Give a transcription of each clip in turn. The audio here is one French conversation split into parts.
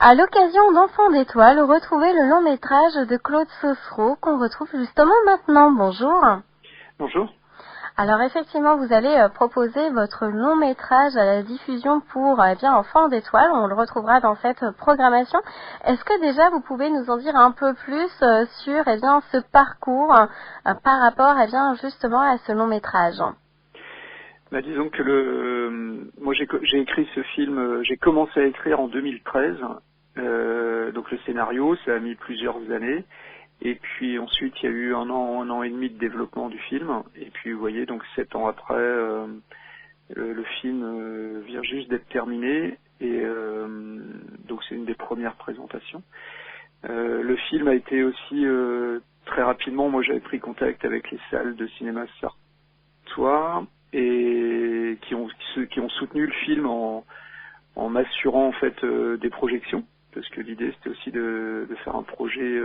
À l'occasion d'Enfants d'étoiles, retrouvez le long métrage de Claude Saucereau qu'on retrouve justement maintenant. Bonjour. Bonjour. Alors effectivement, vous allez proposer votre long métrage à la diffusion pour Enfants d'étoiles. On le retrouvera dans cette programmation. Est-ce que déjà vous pouvez nous en dire un peu plus sur ce parcours par rapport justement à ce long métrage? Disons que moi j'ai écrit ce film, j'ai commencé à écrire en 2013. Donc le scénario, ça a mis plusieurs années. Et puis ensuite, il y a eu un an et demi de développement du film. Et puis vous voyez, donc 7 ans après, le film vient juste d'être terminé. Et donc c'est une des premières présentations. Le film a été aussi très rapidement, moi j'avais pris contact avec les salles de cinéma Sartois et qui ont soutenu le film en m'assurant en fait des projections. Parce que l'idée c'était aussi de faire un projet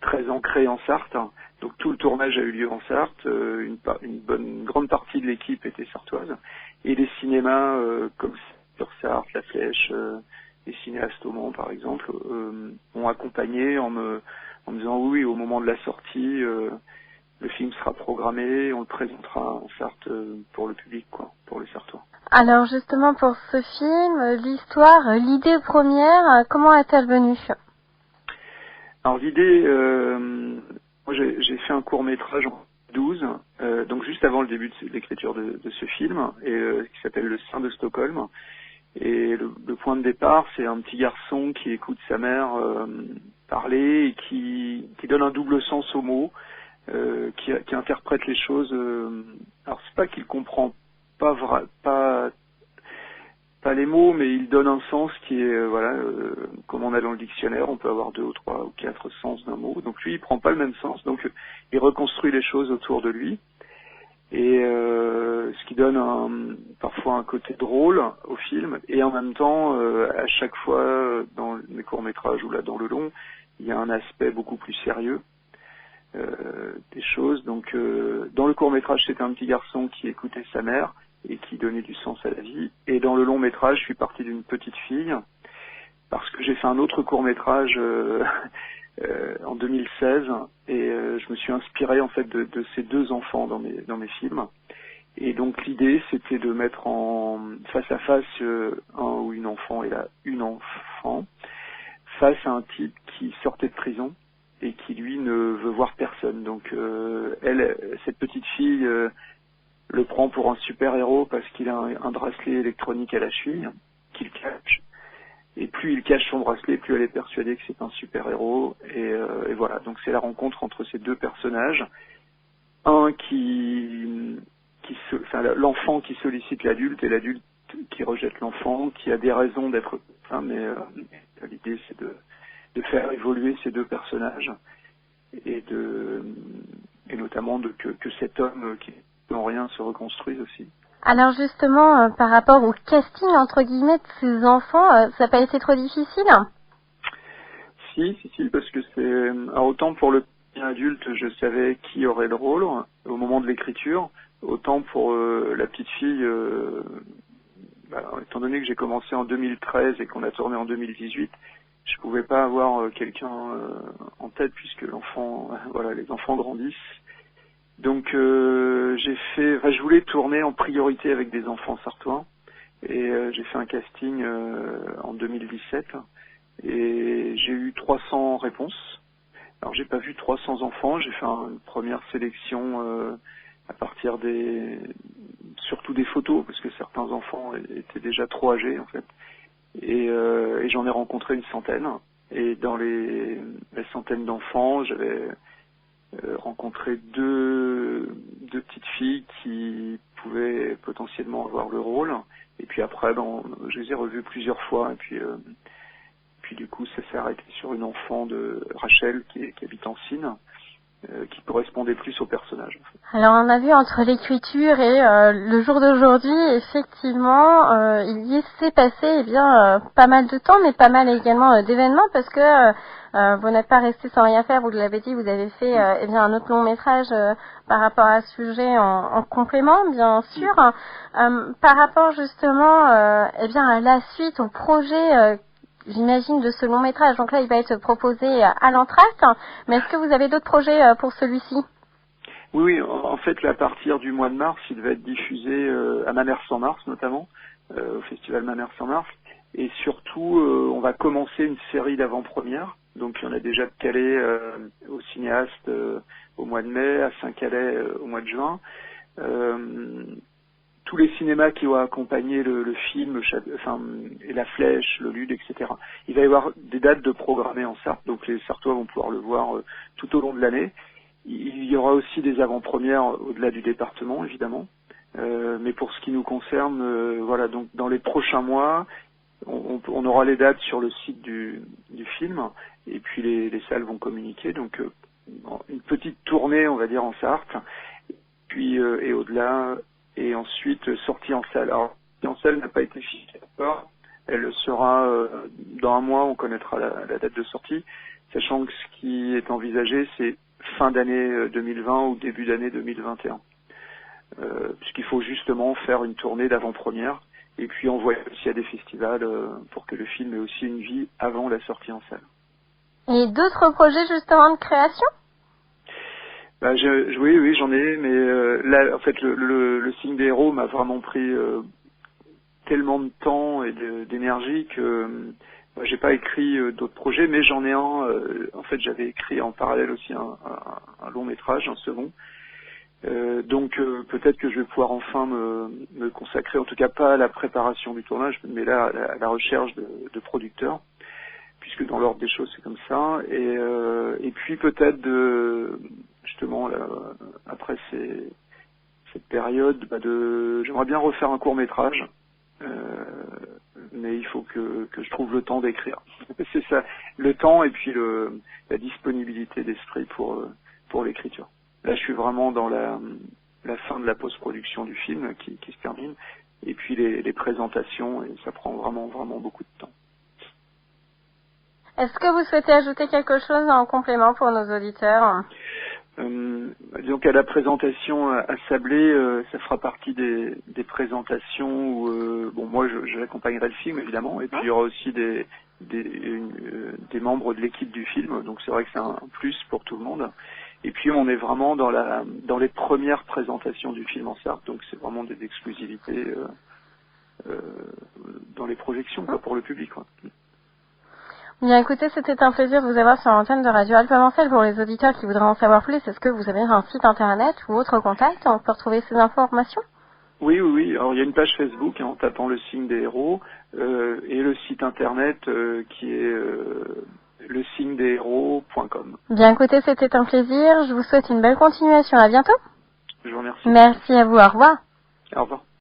très ancré en Sarthe. Donc tout le tournage a eu lieu en Sarthe, une grande partie de l'équipe était sartoise, et les cinémas comme sur Sarthe, La Flèche, les cinéastes au Mans par exemple, m'ont accompagné en me disant oui, au moment de la sortie, le film sera programmé, on le présentera en Sarthe pour le public, pour les Sartois. Alors justement pour ce film, l'histoire, l'idée première, comment est-elle venue? Alors l'idée, moi j'ai fait un court-métrage en 2012, donc juste avant le début de l'écriture de ce film, qui s'appelle Le Saint de Stockholm. Et le point de départ, c'est un petit garçon qui écoute sa mère parler et qui donne un double sens aux mots, qui interprète les choses. Alors c'est pas qu'il comprend pas les mots, mais il donne un sens qui est comme on a dans le dictionnaire, on peut avoir 2 ou 3 ou 4 sens d'un mot. Donc lui, il prend pas le même sens, donc il reconstruit les choses autour de lui. Et ce qui donne parfois un côté drôle au film, et en même temps, à chaque fois dans mes courts-métrages ou là dans le long, il y a un aspect beaucoup plus sérieux des choses. Donc dans le court-métrage, c'était un petit garçon qui écoutait sa mère et qui donnait du sens à la vie. Et dans le long-métrage, je suis parti d'une petite fille, parce que j'ai fait un autre court-métrage en 2016, et je me suis inspiré en fait de ces deux enfants dans mes films. Et donc l'idée, c'était de mettre en face à face un ou une enfant et une enfant face à un type qui sortait de prison et qui lui ne veut voir personne. Donc cette petite fille le prend pour un super-héros parce qu'il a un bracelet électronique à la cheville qu'il cache. Et plus il cache son bracelet, plus elle est persuadée que c'est un super-héros. Et voilà, donc c'est la rencontre entre ces deux personnages. Un l'enfant qui sollicite l'adulte et l'adulte qui rejette l'enfant, qui a des raisons d'être mais l'idée c'est de faire évoluer ces deux personnages et notamment que cet homme qui n'ont rien se reconstruise aussi. Alors justement, par rapport au casting entre guillemets de ces enfants, ça n'a pas été trop difficile? Si, parce que autant pour le adulte, je savais qui aurait le rôle au moment de l'écriture, autant pour la petite fille, étant donné que j'ai commencé en 2013 et qu'on a tourné en 2018, je pouvais pas avoir quelqu'un en tête puisque les enfants grandissent. Donc je voulais tourner en priorité avec des enfants sartois et j'ai fait un casting en 2017 et j'ai eu 300 réponses. Alors j'ai pas vu 300 enfants, j'ai fait une première sélection à partir surtout des photos parce que certains enfants étaient déjà trop âgés en fait. Et j'en ai rencontré une centaine. Et dans les centaines d'enfants, j'avais rencontré deux petites filles qui pouvaient potentiellement avoir le rôle. Et puis après, je les ai revues plusieurs fois. Et puis du coup, ça s'est arrêté sur une enfant de Rachel qui habite en Sine, qui correspondait plus au personnage. Alors on a vu entre l'écriture et le jour d'aujourd'hui, effectivement, il s'est passé pas mal de temps, mais pas mal également d'événements, parce que vous n'êtes pas resté sans rien faire, vous l'avez dit, vous avez fait un autre long métrage par rapport à ce sujet en complément, bien sûr. Par rapport justement à la suite, au projet j'imagine, de ce long métrage. Donc là, il va être proposé à l'Entracte. Mais est-ce que vous avez d'autres projets pour celui-ci? Oui, en fait, à partir du mois de mars, il va être diffusé à Ma Mère sans Mars, notamment, au festival Ma Mère sans Mars. Et surtout, on va commencer une série d'avant-premières. Donc, il y en a déjà de Calais au cinéaste au mois de mai, à Saint-Calais au mois de juin. Tous les cinémas qui ont accompagné le film, et La Flèche, le Lude, etc. Il va y avoir des dates de programmées en Sarthe, donc les Sartois vont pouvoir le voir tout au long de l'année. Il y aura aussi des avant-premières au-delà du département, évidemment. Mais pour ce qui nous concerne, voilà, donc dans les prochains mois, on aura les dates sur le site du film, et puis les salles vont communiquer. Donc une petite tournée, on va dire, en Sarthe, puis et au-delà, et ensuite sortie en salle. Alors, sortie en salle n'a pas été fixée encore. Elle sera dans un mois, on connaîtra la date de sortie, sachant que ce qui est envisagé, c'est fin d'année 2020 ou début d'année 2021. Puisqu'il faut justement faire une tournée d'avant-première et puis envoyer aussi à des festivals pour que le film ait aussi une vie avant la sortie en salle. Et d'autres projets justement de création? Bah, oui, j'en ai, mais là, en fait, le signe des héros m'a vraiment pris tellement de temps et d'énergie que j'ai pas écrit d'autres projets, mais j'en ai un. En fait, j'avais écrit en parallèle aussi un long métrage, un second. Donc peut-être que je vais pouvoir enfin me consacrer, en tout cas pas à la préparation du tournage, mais là à la recherche de producteurs, puisque dans l'ordre des choses c'est comme ça. Et puis peut-être justement là, après cette période, j'aimerais bien refaire un court métrage. Mais il faut que je trouve le temps d'écrire. C'est ça, le temps et puis la disponibilité d'esprit pour l'écriture. Là, je suis vraiment dans la fin de la post-production du film qui se termine, et puis les présentations, et ça prend vraiment beaucoup de temps. Est-ce que vous souhaitez ajouter quelque chose en complément pour nos auditeurs? Donc à la présentation à Sablé, ça fera partie des présentations où moi j'accompagnerai le film évidemment, et puis il y aura aussi des membres de l'équipe du film, donc c'est vrai que c'est un plus pour tout le monde. Et puis on est vraiment dans les premières présentations du film en Sarthe, donc c'est vraiment des exclusivités dans les projections pour le public, quoi. Bien écoutez, c'était un plaisir de vous avoir sur l'antenne de Radio Alpes-Mancel. Pour les auditeurs qui voudraient en savoir plus, est-ce que vous avez un site internet ou autre contact où on peut retrouver ces informations? Oui. Alors il y a une page Facebook en tapant le signe des héros et le site internet qui est lesignedeséros.com. Bien écoutez, c'était un plaisir. Je vous souhaite une belle continuation. À bientôt. Je vous remercie. Merci à vous. Au revoir. Au revoir.